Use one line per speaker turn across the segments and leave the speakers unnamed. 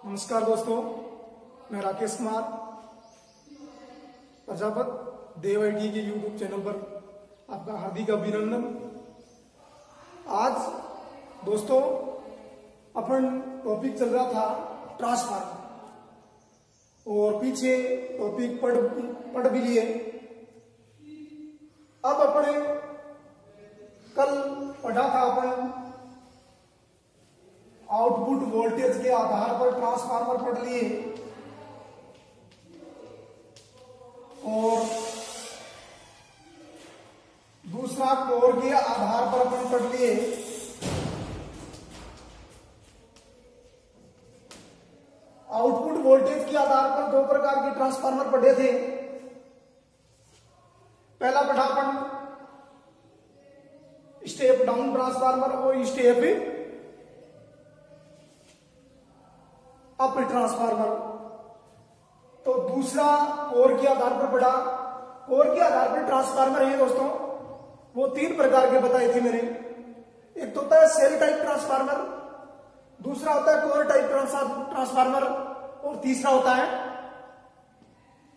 नमस्कार दोस्तों, मैं राकेश कुमार प्रजापत देव आईटी के यूट्यूब चैनल पर आपका हार्दिक अभिनंदन। आज दोस्तों अपन टॉपिक चल रहा था ट्रांसफार्मर और पीछे टॉपिक पढ़ भी लिए। अब अपने कल पढ़ा था अपन आउटपुट वोल्टेज के आधार पर ट्रांसफार्मर पढ़ लिए और दूसरा कोर के आधार पर अपन पढ़ लिए। आउटपुट वोल्टेज के आधार पर दो प्रकार के ट्रांसफार्मर पढ़े थे। पहला पढ़ा अपन स्टेप डाउन ट्रांसफार्मर और स्टेप अप ट्रांसफार्मर। तो दूसरा कोर के आधार पर पढ़ा। कोर के आधार पर ट्रांसफार्मर है दोस्तों, वो तीन प्रकार के बताए थे मैंने। एक तो होता है सेल टाइप ट्रांसफार्मर, दूसरा होता है कोर टाइप ट्रांसफार्मर और तीसरा होता है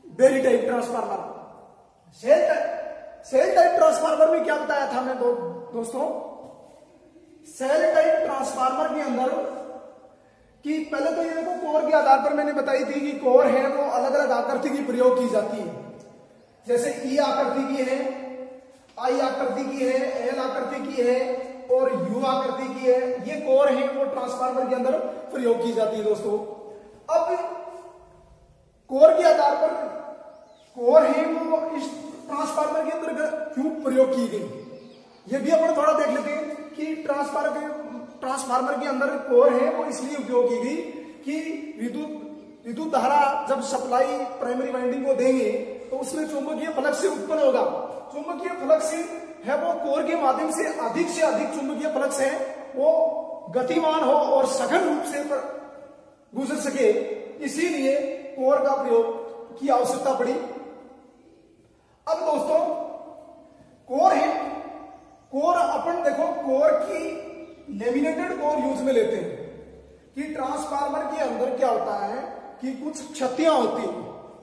berry type transformer. Shell type transformer में क्या बताया था मैं दोस्तों? सेल टाइप ट्रांसफार्मर के अंदर कि पहले तो ये देखो, कोर के आधार पर मैंने बताई थी कि कोर है वो अलग अलग आकृति की प्रयोग की जाती है। जैसे ई आकृति की है, आई आकृति की है, एल आकृति की है और यू आकृति की है। ये कोर है वो ट्रांसफार्मर के अंदर प्रयोग की जाती है दोस्तों। अब कोर के आधार पर कोर है वो इस ट्रांसफार्मर के अंदर क्यों प्रयोग की गई, ये भी अपन थोड़ा देख लेते हैं कि ट्रांसफार्मर के अंदर कोर है वो इसलिए उपयोग की गई कि विद्युत धारा जब सप्लाई प्राइमरी वाइंडिंग को देंगे तो उसमें चुंबकीय फ्लक्स उत्पन्न होगा। चुंबकीय फ्लक्स है वो कोर के माध्यम से अधिक चुंबकीय फ्लक्स है वो गतिमान हो और सघन रूप से गुजर सके, इसीलिए कोर का प्रयोग की आवश्यकता पड़ी। अब दोस्तों कोर है, कोर अपन देखो कोर की लेमिनेटेड कोर यूज में लेते हैं कि ट्रांसफार्मर के अंदर क्या होता है कि कुछ क्षतियां होती हैं।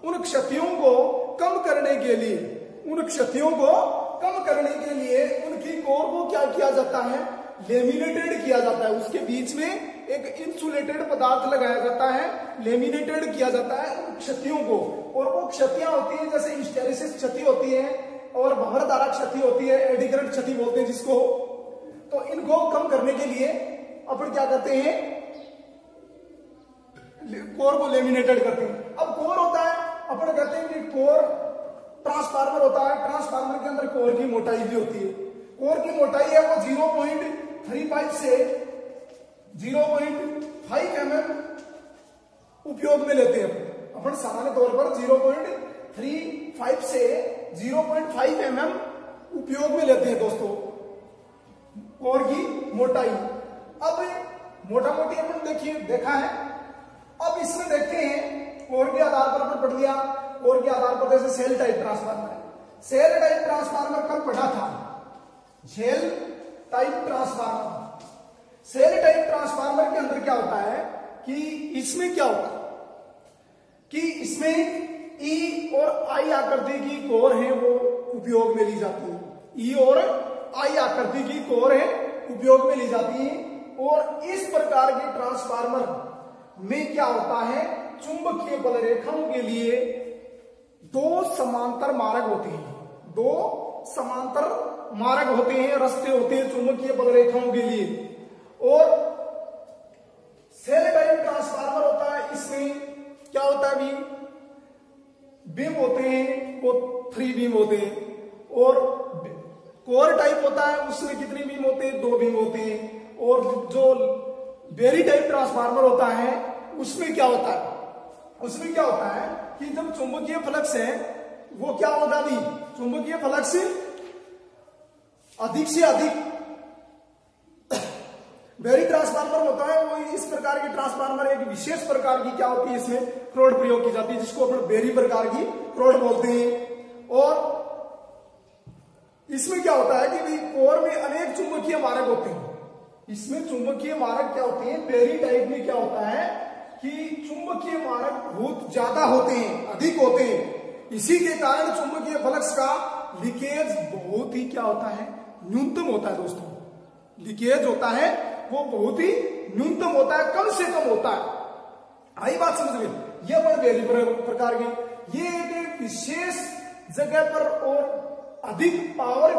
उन क्षतियों को कम करने के लिए उनकी कोर को क्या किया जाता है, लेमिनेटेड किया जाता है। उसके बीच में एक इंसुलेटेड पदार्थ लगाया जाता है, लेमिनेटेड किया जाता है उन क्षतियों को। और वो क्षतियां होती है जैसे हिस्टेरिसिस क्षति होती है और भंवर धारा क्षति होती है, एडी करंट क्षति बोलते हैं जिसको। तो इनको कम करने के लिए अपन क्या करते हैं, कोर को लेमिनेटेड करते हैं। अब कोर होता है, अपन कहते हैं कि कोर ट्रांसफार्मर होता है। ट्रांसफार्मर के अंदर कोर की मोटाई भी होती है। कोर की मोटाई है वो 0.35 से 0.5 mm उपयोग में लेते हैं। अपन सामान्य तौर पर 0.35 से 0.5 mm उपयोग में लेते हैं दोस्तों कोर की मोटाई। अब मोटा मोटी अपन देखा है। अब इसमें देखते हैं कोर के आधार पर अपन पढ़ लिया। कोर के आधार पर जैसे सेल टाइप ट्रांसफार्मर है। सेल टाइप ट्रांसफार्मर कल पढ़ा था, shell type transformer. Shell type transformer के अंदर क्या होता है कि इसमें क्या होता है कि इसमें ई और आई आकृति की कोर है वो उपयोग में ली जाती है। ई और आई आकृति की कोर है उपयोग में ली जाती है। और इस प्रकार के ट्रांसफार्मर में क्या होता है, चुंबकीय बल रेखाओं के लिए दो समांतर मार्ग होते हैं। दो समांतर मार्ग होते हैं, रास्ते होते हैं चुंबकीय बल रेखाओं के लिए। और सेल टाइप ट्रांसफार्मर होता है, इसमें क्या होता है, बीम होते हैं वो 3 बीम होते हैं। और कोर टाइप होता है, उसमें कितने बीम होते हैं, 2 बीम होते हैं। और जो बेरी टाइप ट्रांसफार्मर होता है उसमें क्या होता है कि जब चुंबकीय फ्लक्स है वो क्या होगा भी, चुंबकीय फ्लक्स अधिक से अधिक। बेरी ट्रांसफार्मर होता है वो इस प्रकार की ट्रांसफार्मर एक विशेष प्रकार की क्या होती है, इसमें रोड प्रयोग की जाती है जिसको अपन बेरी प्रकार की रोड बोलते हैं। और इसमें क्या होता है कि भाई कोर में अनेक चुंबकीय मार्ग होते हैं। इसमें चुंबकीय मार्ग क्या होते हैं, बेरी टाइप में क्या होता है कि चुंबकीय मारक बहुत ज्यादा होते हैं, अधिक होते हैं। इसी के कारण चुंबकीय फ्लक्स का लीकेज बहुत ही क्या होता है, न्यूनतम होता है दोस्तों। लीकेज होता है वो बहुत ही न्यूनतम होता है, कम से कम होता है। आई बात समझ में? यह बड़े वेरिएबल प्रकार के, ये एक विशेष जगह पर और अधिक पावर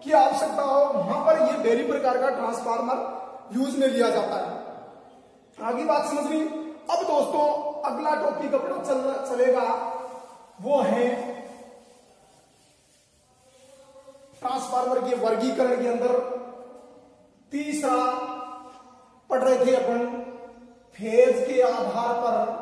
की आवश्यकता हो वहां पर यह वेरी प्रकार का ट्रांसफार्मर यूज में लिया जाता है। आगे बात समझ में? अब दोस्तों अगला टॉपिक अपना चलेगा वो है ट्रांसफार्मर के वर्गीकरण के अंदर तीसरा पढ़ रहे थे अपन, फेज के आधार पर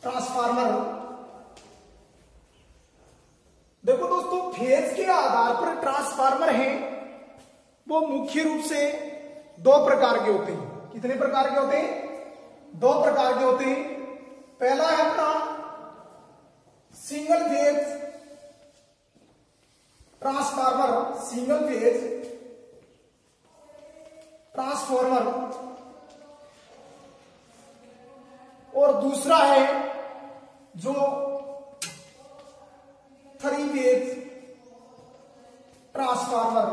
ट्रांसफार्मर। देखो दोस्तों, फेज के आधार पर ट्रांसफार्मर हैं वो मुख्य रूप से दो प्रकार के होते हैं। कितने प्रकार के होते हैं? दो प्रकार के होते हैं। पहला है अपना single phase transformer, single phase transformer, और दूसरा है जो थ्री फेज ट्रांसफार्मर।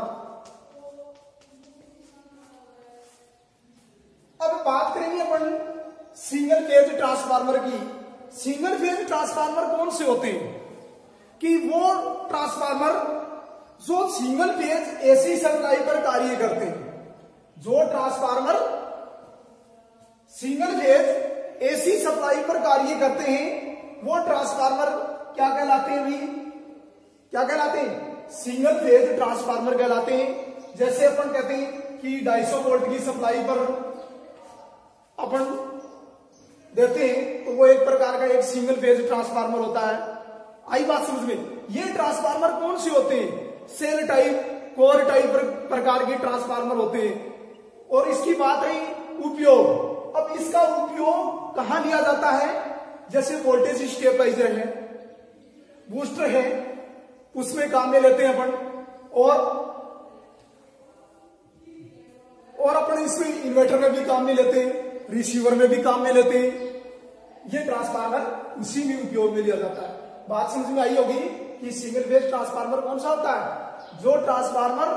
अब बात करेंगे अपन सिंगल फेज ट्रांसफार्मर की। सिंगल फेज ट्रांसफार्मर कौन से होते हैं? कि वो ट्रांसफार्मर जो सिंगल फेज एसी सप्लाई पर कार्य करते हैं। जो transformer single phase AC supply पर कार्य करते हैं वो ट्रांसफार्मर क्या कहलाते हैं भाई? क्या कहलाते हैं? सिंगल फेज ट्रांसफार्मर कहलाते हैं। जैसे अपन कहते हैं कि 250 वोल्ट की सप्लाई पर अपन देते हैं तो वो एक प्रकार का एक सिंगल फेज ट्रांसफार्मर होता है। आई बात समझ में? ये ट्रांसफार्मर कौन से होते हैं? सेल टाइप, कोर टाइप प्रकार के ट्रांसफार्मर होते हैं। और इसकी बात रही उपयोग, अब इसका उपयोग कहां लिया जाता है? जैसे वोल्टेज स्टेबलाइजर है, बूस्टर है, उसमें काम में लेते हैं अपन। और अपन इसमें इन्वर्टर में भी काम में लेते हैं, रिसीवर में भी काम में लेते हैं। ये ट्रांसफार्मर उसी में उपयोग में लिया जाता है। बात समझ में आई होगी कि सिंगल फेज ट्रांसफार्मर कौन सा होता है? जो transformer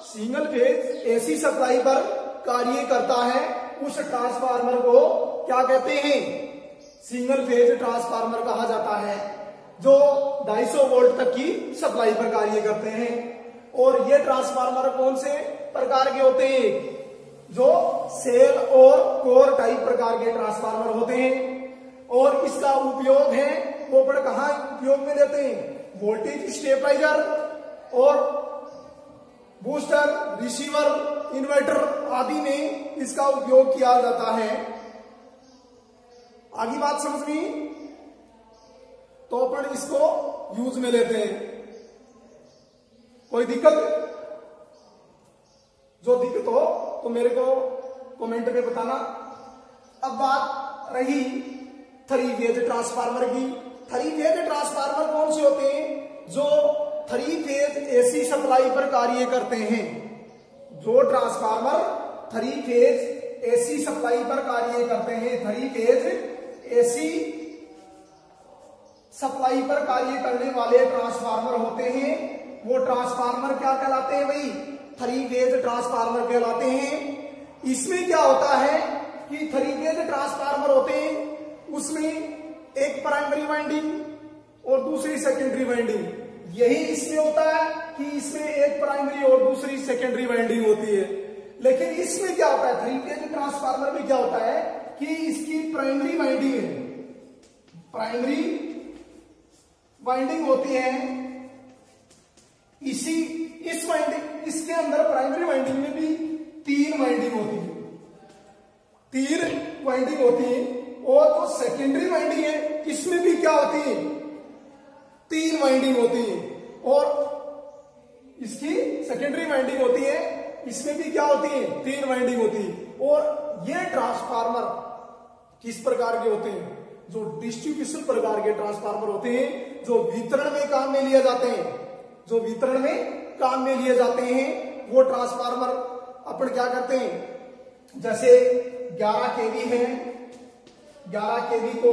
single phase AC supply पर कार्य करता है उस ट्रांसफार्मर को क्या कहते हैं? सिंगल फेज ट्रांसफार्मर कहा जाता है, जो 250 वोल्ट तक की सप्लाई पर कार्य करते हैं। और ये ट्रांसफार्मर कौन से प्रकार के होते हैं? जो सेल और कोर टाइप प्रकार के ट्रांसफार्मर होते हैं। और इसका उपयोग है वो पर कहां उपयोग में लेते हैं? वोल्टेज स्टेबलाइजर और बूस्टर, रिसीवर, इन्वर्टर आदि में इसका उपयोग किया जाता है। आगे बात समझ में? तो अपन इसको यूज में लेते हैं। कोई दिक्कत? जो दिक्कत हो तो मेरे को कमेंट में बताना। अब बात रही थ्री फेज ट्रांसफार्मर की। थ्री फेज ट्रांसफार्मर कौन से होते हैं? जो थ्री फेज एसी सप्लाई पर कार्य करते हैं। जो transformer three phase AC supply पर कार्य करते हैं, थ्री फेज एसी सप्लाई पर कार्य करने वाले ट्रांसफार्मर होते हैं, वो ट्रांसफार्मर क्या कहलाते हैं भाई? थ्री फेज ट्रांसफार्मर कहलाते हैं। इसमें क्या होता है कि थ्री फेज ट्रांसफार्मर होते हैं, उसमें एक प्राइमरी वाइंडिंग और दूसरी सेकेंडरी वाइंडिंग। यही इसमें होता है कि इसमें एक प्राइमरी और दूसरी सेकेंडरी वाइंडिंग होती है। लेकिन इसमें क्या होता है? थ्री फेज ट्रांसफार्मर में क्या होता है कि इसकी प्राइमरी वाइंडिंग है, प्राइमरी वाइंडिंग होती है। इस वाइंडिंग, इसके अंदर प्राइमरी वाइंडिंग में भी तीन वाइंडिंग होती है, तीन वाइंडिंग होती है। और जो सेकेंडरी वाइंडिंग है इसमें भी क्या होती है? तीन वाइंडिंग होती है। और इसकी सेकेंडरी वाइंडिंग होती है, इसमें भी क्या होती है? तीन वाइंडिंग होती है। और ये ट्रांसफार्मर किस प्रकार के होते हैं? जो डिस्ट्रीब्यूशन प्रकार के ट्रांसफार्मर होते हैं, जो वितरण में काम में लिए जाते हैं, जो वितरण में काम में लिए जाते हैं वो ट्रांसफार्मर अपन क्या करते हैं, जैसे 11 केवी है, 11 केवी को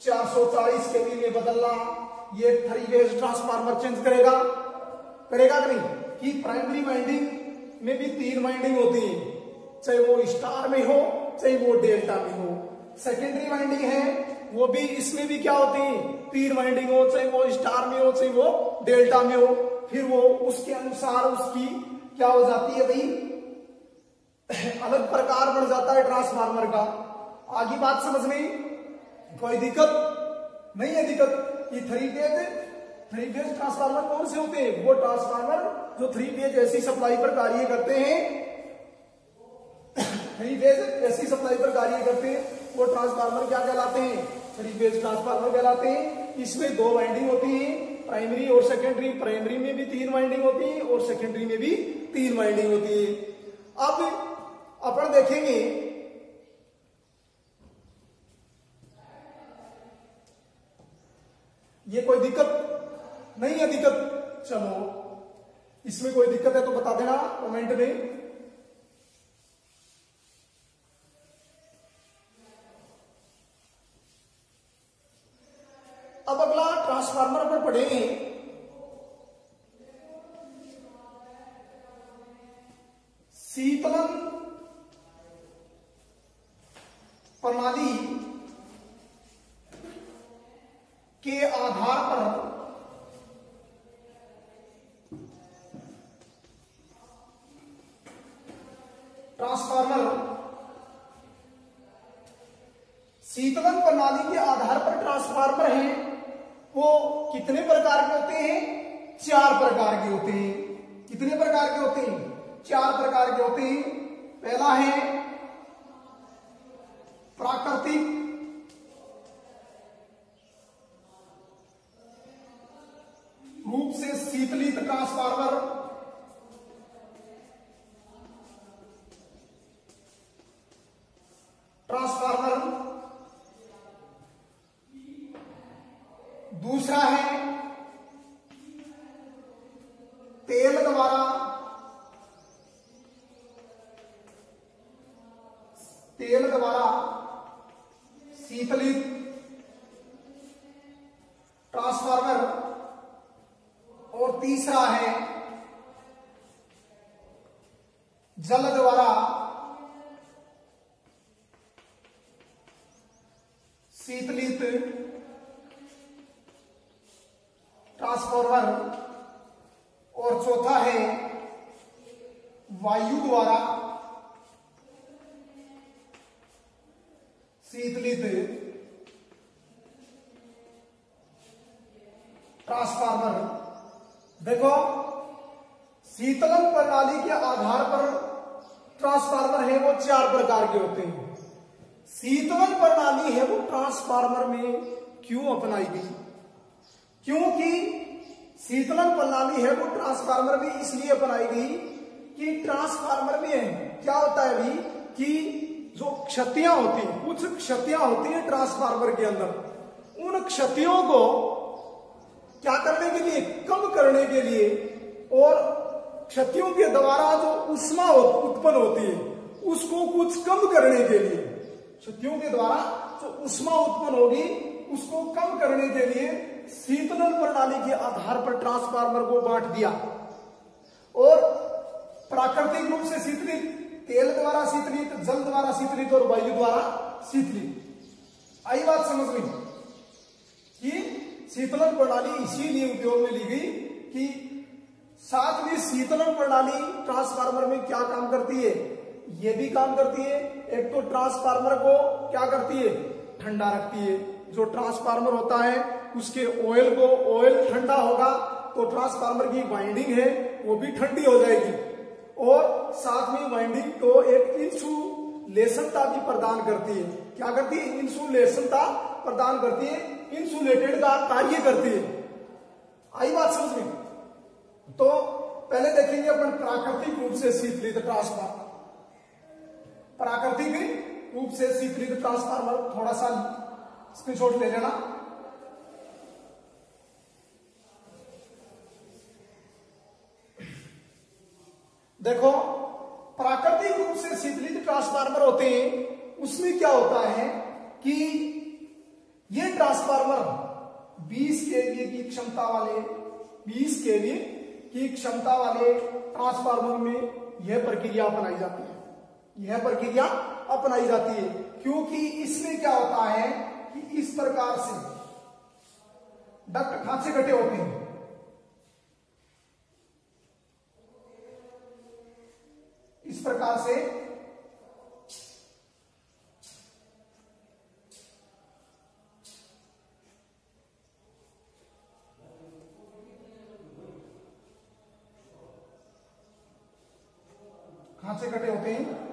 440 केवी में बदलना, ये 3 फेज ट्रांसफार्मर चेंज करेगा कि नहीं, कि प्राइमरी वाइंडिंग में भी 3 वाइंडिंग होती है, चाहे वो स्टार में हो चाहे वो डेल्टा में हो। सेकेंडरी वाइंडिंग है वो भी, इसमें भी क्या होती है, 3 वाइंडिंग हो, चाहे वो स्टार में हो चाहे वो डेल्टा में हो। फिर वो उसके अनुसार उसकी क्या हो जाती है भाई, अलग प्रकार बढ़ जाता है ट्रांसफार्मर का। आगे बात समझ में, कोई दिक्कत नहीं है। दिक्कत कि 3 फेज ट्रांसफार्मर कौन से होते हैं, वो ट्रांसफार्मर जो 3 फेज एसी सप्लाई पर कार्य करते हैं, 3 फेज एसी सप्लाई पर कार्य करते हैं, वो ट्रांसफार्मर क्या कहलाते हैं, 3 फेज ट्रांसफार्मर कहलाते हैं। इसमें 2 वाइंडिंग होती है, प्राइमरी और सेकेंडरी। प्राइमरी में भी 3 वाइंडिंग होती है और सेकेंडरी में भी 3 वाइंडिंग होती है। अब अपन देखेंगे ये कोई दिक्कत नहीं है। दिक्कत चलो, इसमें कोई दिक्कत है तो बता देना कमेंट में। अब अगला ट्रांसफार्मर पर पढ़ेंगे शीतलन प्रणाली के आधार पर ट्रांसफार्मर, शीतलन प्रणाली के आधार पर ट्रांसफार्मर हैं वो कितने प्रकार के होते हैं, 4 प्रकार के होते हैं। कितने प्रकार के होते हैं, 4 प्रकार के होते हैं। पहला है प्राकृतिक रूप से शीतलित ट्रांसफार्मर, दूसरा है तेल द्वारा शीतलित ट्रांसफार्मर, और तीसरा है जल द्वारा शीतलित ट्रांसफार्मर, और चौथा है वायु द्वारा शीतलित ट्रांसफार्मर। देखो, शीतलन प्रणाली के आधार पर ट्रांसफार्मर है वो 4 प्रकार के होते हैं। शीतलन प्रणाली है वो ट्रांसफार्मर में क्यों अपनाई गई, क्योंकि शीतलन प्रणाली है वो ट्रांसफार्मर में इसलिए अपनाई गई कि ट्रांसफार्मर में क्या होता है भी कि जो क्षतियां होती हैं, कुछ क्षतियां होती हैं ट्रांसफार्मर के अंदर, उन क्षतियों को क्या करने के लिए, कम करने के लिए, और क्षतियों के द्वारा जो ऊष्मा उत्पन्न होती है उसको कुछ कम करने के लिए, क्षतियों के द्वारा जो ऊष्मा उत्पन्न होगी उसको कम करने के लिए शीतलन प्रणाली के आधार पर ट्रांसफार्मर को बांट दिया। और प्राकृतिक रूप से शीतलित, तेल द्वारा शीतलित, जल द्वारा शीतलित और वायु द्वारा शीतलित। आई बात समझ में कि शीतलन प्रणाली इसीलिए उपयोग में ली गई कि साथ में शीतलन प्रणाली ट्रांसफार्मर में क्या काम करती है, ये भी काम करती है। एक तो ट्रांसफार्मर को क्या करती है, ठंडा रखती है। जो ट्रांसफार्मर होता है उसके ऑयल ठंडा होगा तो ट्रांसफार्मर की वाइंडिंग है वो भी ठंडी हो जाएगी, और साथ में वाइंडिंग को एक इंसुलेशनता भी प्रदान करती है। क्या करती है, इंसुलेशनता प्रदान करती है, इंसुलेटेड का कार्य करती है। आई बात समझ में। तो पहले देखेंगे अपन प्राकृतिक रूप से शीतलित ट्रांसफार्मर। प्राकृतिक रूप से शीतलित ट्रांसफार्मर, थोड़ा सा स्क्रीनशॉट ले लेना। देखो, प्राकृतिक रूप से शीतलित ट्रांसफार्मर होते हैं, उसमें क्या होता है कि ये ट्रांसफार्मर 20 केवीए की क्षमता वाले 20 केवीए की क्षमता वाले ट्रांसफार्मर में यह प्रक्रिया अपनाई जाती है। यह प्रक्रिया अपनाई जाती है क्योंकि इसमें क्या होता है कि इस प्रकार से डक्ट खांचे कटे होते हैं। इस प्रकार से खांचे कटे होते हैं।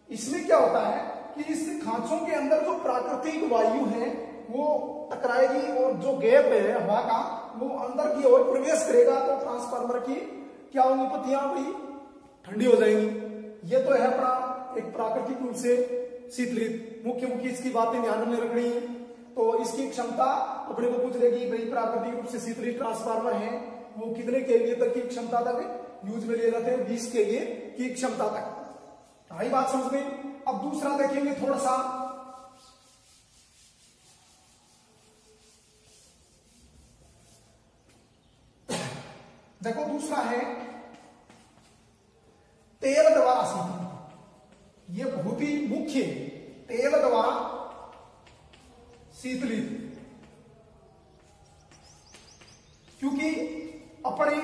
इसमें क्या होता है कि इस खांचों के अंदर जो प्राकृतिक वायु है वो टकराएगी और जो गैप है हवा का वो अंदर की ओर प्रवेश करेगा, तो ट्रांसफार्मर की क्या होंगी, पत्तियां भी ठंडी हो जाएंगी। ये तो है अपना एक प्राकृतिक रूप से शीतलित। मुख्य इसकी बातें ध्यान में रखनी है। तो इसकी क्षमता अपने को पूछ लेगी, भाई प्राकृतिक रूप से शीतलित ट्रांसफार्मर है वो कितने केवीए तक की क्षमता तक यूज में लिए जाते हैं, 20 केवीए की क्षमता तक। आई बात समझ में। अब दूसरा देखेंगे थोड़ा सा। देखो, दूसरा है तेल द्वारा शीतलित। ये बहुत ही मुख्य, तेल द्वारा शीतलित। क्योंकि अपने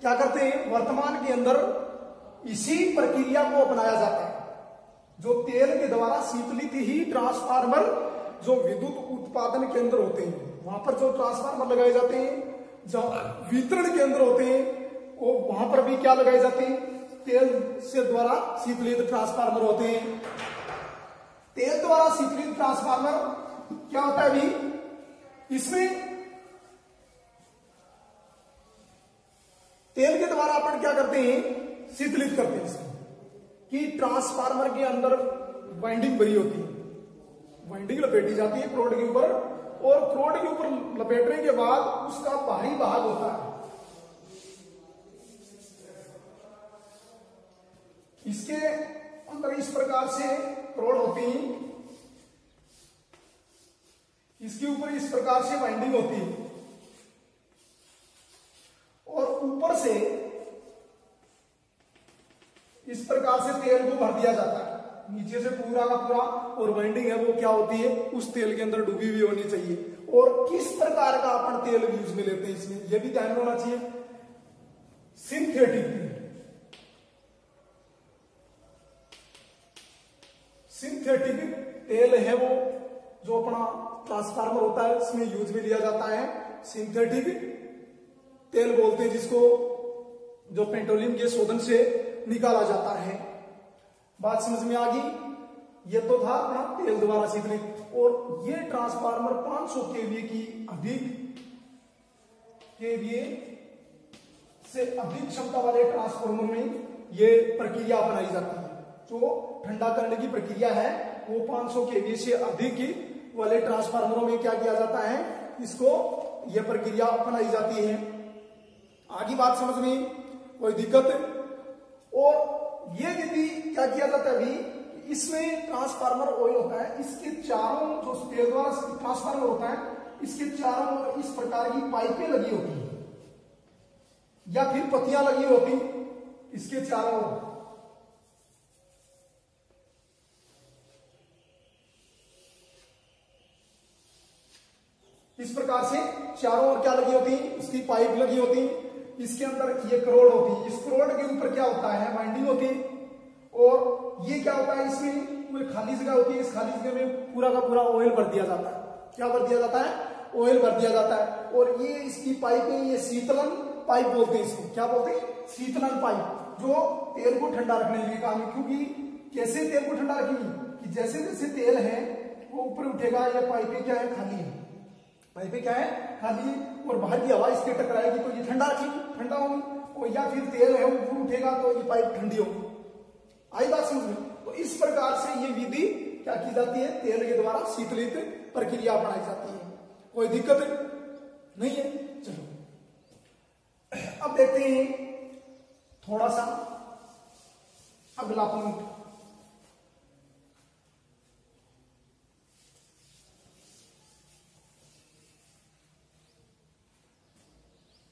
क्या करते हैं, वर्तमान के अंदर इसी प्रक्रिया को अपनाया जाता है। जो तेल के द्वारा शीतलित ही ट्रांसफार्मर जो विद्युत उत्पादन केंद्र होते हैं, वहां पर जो ट्रांसफार्मर लगाए जाते हैं, जो वितरण केंद्र होते हैं, वो वहां पर भी क्या लगाए जाते हैं, तेल से द्वारा शीतलित ट्रांसफार्मर होते हैं। तेल द्वारा शीतलित ट्रांसफार्मर क्या होता है भी, इसमें तेल के द्वारा अपन क्या करते हैं, शीतलित करते हैं इसमें कि ट्रांसफार्मर के अंदर वाइंडिंग भरी होती है, वाइंडिंग लपेटी जाती है क्रोड के ऊपर, और क्रोड के ऊपर लपेटने के बाद उसका बाहरी भाग होता है, इसके अंदर इस प्रकार से क्रोड होती है, इसके ऊपर इस प्रकार से वाइंडिंग होती है, और ऊपर से इस प्रकार से तेल को भर दिया जाता है नीचे से पूरा का पूरा, और वाइंडिंग है वो क्या होती है, उस तेल के अंदर डूबी हुई होनी चाहिए। और किस प्रकार का अपन तेल यूज में लेते हैं, इसमें यह भी ध्यान होना चाहिए। सिंथेटिक तेल, सिंथेटिक तेल है वो जो अपना ट्रांसफार्मर होता है इसमें यूज में लिया जाता है। सिंथेटिक तेल बोलते हैं जिसको, जो पेट्रोलियम गैस शोधन से निकाला जाता है। बात समझ में आ गई। ये तो था अपना तेल द्वारा शीतलित, और ये ट्रांसफार्मर 500 केवीए की अधिक केवीए से अधिक क्षमता वाले ट्रांसफार्मर में ये प्रक्रिया अपनाई जाती है। जो ठंडा करने की प्रक्रिया है वो 500 केवीए से अधिक वाले ट्रांसफार्मरों में क्या किया जाता है, इसको यह प्रक्रिया अपनाई जाती है। आगे बात समझ में कोई दिक्कत। और ये विधि क्या किया जाता है अभी, इसमें ट्रांसफार्मर ऑयल होता है, इसके चारों जो तेल द्वारा ट्रांसफार्मर होता है इसके चारों ओर इस प्रकार की पाइपें लगी होती है या फिर पत्तियां लगी होती इसके चारों ओर। इस प्रकार से चारों ओर क्या लगी होती, इसकी पाइप लगी होती, इसके अंदर ये करोड़ होती, इस करोड़ के ऊपर क्या होता है, वाइंडिंग होती, और ये क्या होता है, इसमें पूरी खाली जगह होती है, इस खाली जगह में पूरा का पूरा ऑयल भर दिया जाता है। क्या भर दिया जाता है, ऑयल भर दिया जाता है। और ये इसकी पाइपें, ये शीतलन पाइप बोलते हैं इसको, क्या बोलते हैं, शीतलन पाइप, जो तेल को ठंडा रखने के लिए काम है। क्योंकि कैसे तेल को ठंडा रखेंगे कि जैसे जैसे तेल है वो ऊपर उठेगा, ये पाइपें क्या है, खाली है, पाइपें क्या है, खाली, और बाहर की हवा इसके टकराएगी तो ये ठंडा रखेगी, ठंडा होगी, और या फिर तेल है ऊपर उठेगा तो ये पाइप ठंडी होगी। आई बात समझ में? तो इस प्रकार से ये विधि क्या की जाती है, तेल के द्वारा शीतलित प्रक्रिया अपनाई जाती है। कोई दिक्कत नहीं है। चलो अब देखते हैं थोड़ा सा अगला पॉइंट।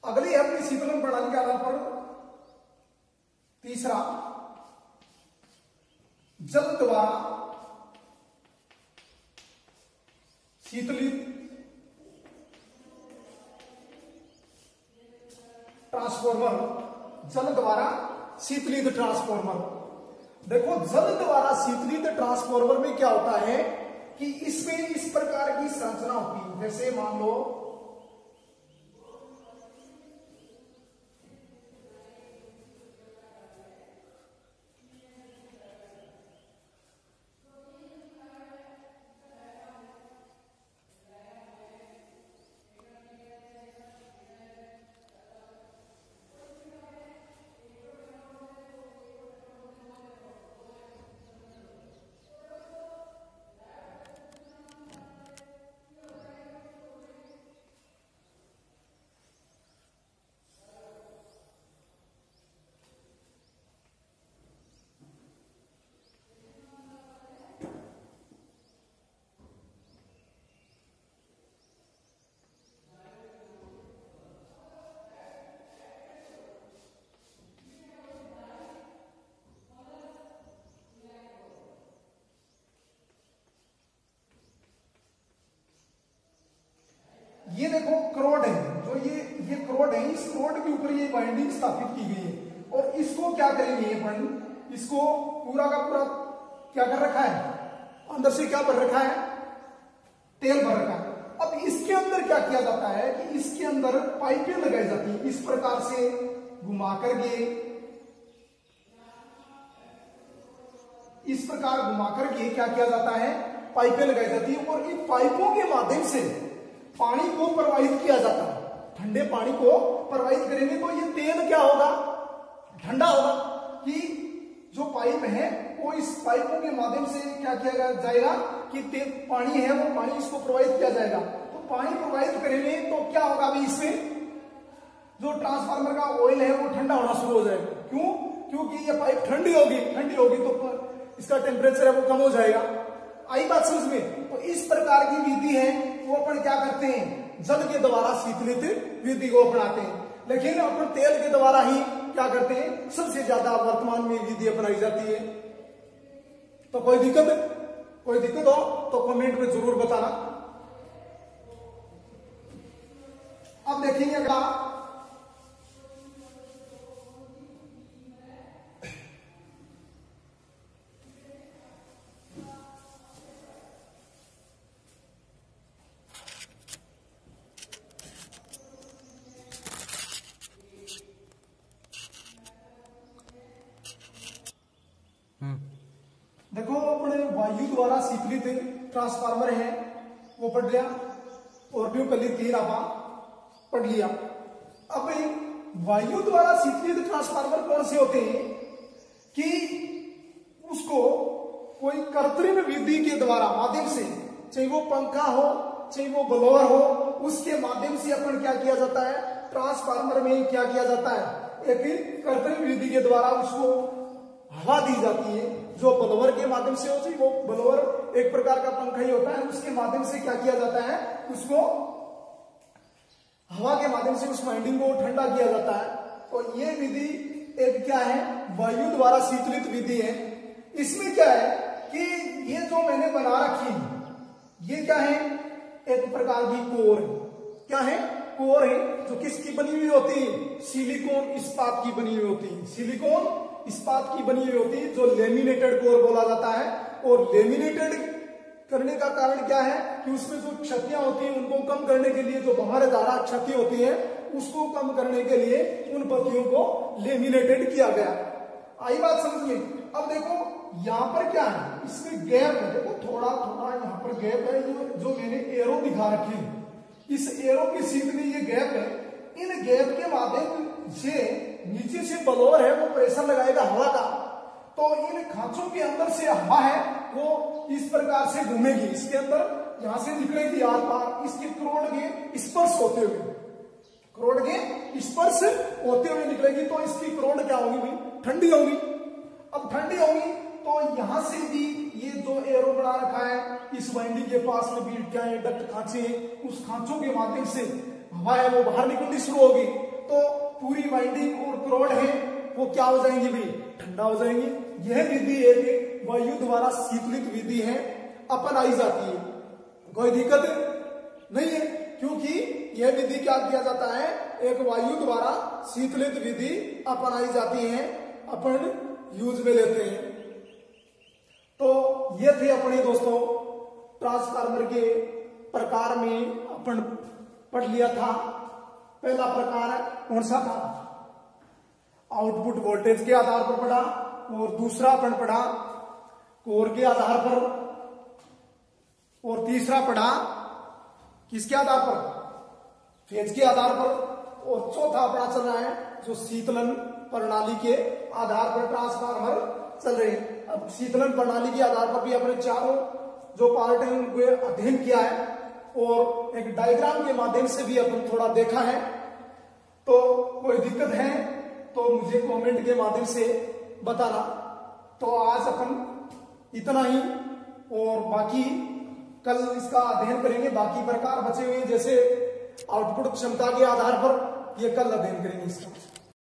अगली है अपनी शीतलन प्रणाली के आधार पर तीसरा, जल द्वारा शीतलित ट्रांसफॉर्मर। जल द्वारा शीतलित ट्रांसफॉर्मर। देखो जल द्वारा शीतलित ट्रांसफॉर्मर में क्या होता है कि इसमें इस प्रकार की संरचना होती है, जैसे मान लो ये देखो क्रोड है, जो ये क्रोड है, इस क्रोड के ऊपर ये बाइंडिंग स्थापित की गई है और इसको क्या करेंगे, ये बाइंडिंग इसको पूरा का पूरा क्या कर रखा है, अंदर से क्या भर रखा है, तेल भर रखा है। अब इसके अंदर क्या किया जाता है कि इसके अंदर पाइपें लगाई जाती है, इस प्रकार से घुमा करके, इस प्रकार घुमा करके क्या किया जाता है, पाइपें लगाई जाती है और इन पाइपों के माध्यम से पानी को प्रवाहित किया जाता है। ठंडे पानी को प्रवाहित करेंगे तो ये तेल क्या होगा, ठंडा होगा। कि जो पाइप है वो इस पाइपों के माध्यम से क्या किया जाएगा कि तेल पानी है वो पानी इसको प्रवाहित किया जाएगा। तो पानी प्रवाहित करेंगे तो क्या होगा, अभी इसमें जो ट्रांसफार्मर का ऑयल है वो ठंडा होना शुरू हो जाएगा। क्यों? क्योंकि ये पाइप ठंडी होगी तो इसका टेम्परेचर है वो कम हो जाएगा। आई बात समझ में? तो इस प्रकार की विधि है वो अपन क्या करते हैं, जल के द्वारा शीतलित विधि को अपनाते हैं। लेकिन अपन तेल के द्वारा ही क्या करते हैं, सबसे ज्यादा वर्तमान में विधि अपनाई जाती है। तो कोई दिक्कत हो तो कमेंट में जरूर बताना। अब देखेंगे अगला, देखो अपने वायु द्वारा शीतलित ट्रांसफार्मर है वो पढ़ लिया और ट्यूबवेल 3 आप पढ़ लिया। अब वायु द्वारा शीतलित ट्रांसफार्मर कौन से होते हैं कि उसको कोई कृत्रिम विधि के द्वारा माध्यम से, चाहे वो पंखा हो चाहे वो ब्लोअर हो, उसके माध्यम से अपन क्या किया जाता है, ट्रांसफार्मर में क्या किया जाता है, एक कृत्रिम विधि के द्वारा उसको हवा दी जाती है। जो ब्लोअर के माध्यम से होती है, वो ब्लोअर एक प्रकार का पंखा ही होता है, उसके माध्यम से क्या किया जाता है, उसको हवा के माध्यम से उस वाइंडिंग को ठंडा किया जाता है। तो ये विधि एक क्या है, वायु द्वारा शीतलित विधि है। इसमें क्या है कि ये जो मैंने बना रखी है ये क्या है, एक प्रकार की कोर है। क्या है, कोर है, जो किसकी बनी हुई होती है, सिलिकॉन इस्पात की बनी हुई होती है, सिलिकॉन इस्पात की बनी हुई होती है, जो लेमिनेटेड कोर बोला जाता है। और लेमिनेटेड करने का कारण क्या है कि उसमें जो क्षतियां होती हैं उनको कम करने के लिए, जो बाहर ज्यादा क्षति होती है उसको कम करने के लिए उन पत्तियों को लेमिनेटेड किया गया। आई बात समझ में? अब देखो यहां पर क्या है, इसमें गैप है, देखो थोड़ा थोड़ा यहाँ पर गैप है, जो मैंने एरो दिखा रखी है, इस एरो की सीध में ये गैप है। इन गैप के माध्यम से नीचे से ब्लोअर है वो प्रेशर लगाएगा हवा का, तो इन खांचों के अंदर से हवा है वो इस प्रकार से घूमेगी, इसके अंदर यहां से निकलेगी आर पार, इसके करोड़ के स्पर्श होते हुए, करोड़ के स्पर्श होते हुए निकलेगी। तो इसकी करोड़ क्या होगी भाई, ठंडी होगी। अब ठंडी होगी तो यहां से भी ये जो एरो बना रखा है इस वाइंडिंग के पास में भी क्या है, डक्ट खांचे हैं, उस खांचों के माध्यम से हवा है वो बाहर निकलनी शुरू होगी। तो पूरी वाइंडिंग और करोड़ है वो क्या हो जाएंगी भाई, ठंडा हो जाएंगी। यह विधि एक वायु द्वारा शीतलित विधि है, अपनाई जाती है, कोई दिक्कत नहीं है, क्योंकि यह विधि क्या किया जाता है, एक वायु द्वारा शीतलित विधि अपनाई जाती है, अपन यूज में लेते हैं। तो ये थे अपने दोस्तों ट्रांसफार्मर के प्रकार में अपन पढ़ लिया था। पहला प्रकार कौन सा था, आउटपुट वोल्टेज के आधार पर पढ़ा, और दूसरा अपन पढ़ा कोर के आधार पर, और तीसरा पढ़ा किसके आधार पर, फेज के आधार पर, और चौथा अपना चल रहा है जो शीतलन प्रणाली के आधार पर ट्रांसफार्मर चल रहे हैं। अब शीतलन प्रणाली के आधार पर भी अपने चारों जो पार्ट हैं उनको अध्ययन किया है, और एक डायग्राम के माध्यम से भी अपन थोड़ा देखा है। तो कोई दिक्कत है तो मुझे कमेंट के माध्यम से बताना। तो आज अपन इतना ही, और बाकी कल इसका अध्ययन करेंगे। बाकी प्रकार बचे हुए जैसे आउटपुट क्षमता के आधार पर, ये कल अध्ययन करेंगे इसका।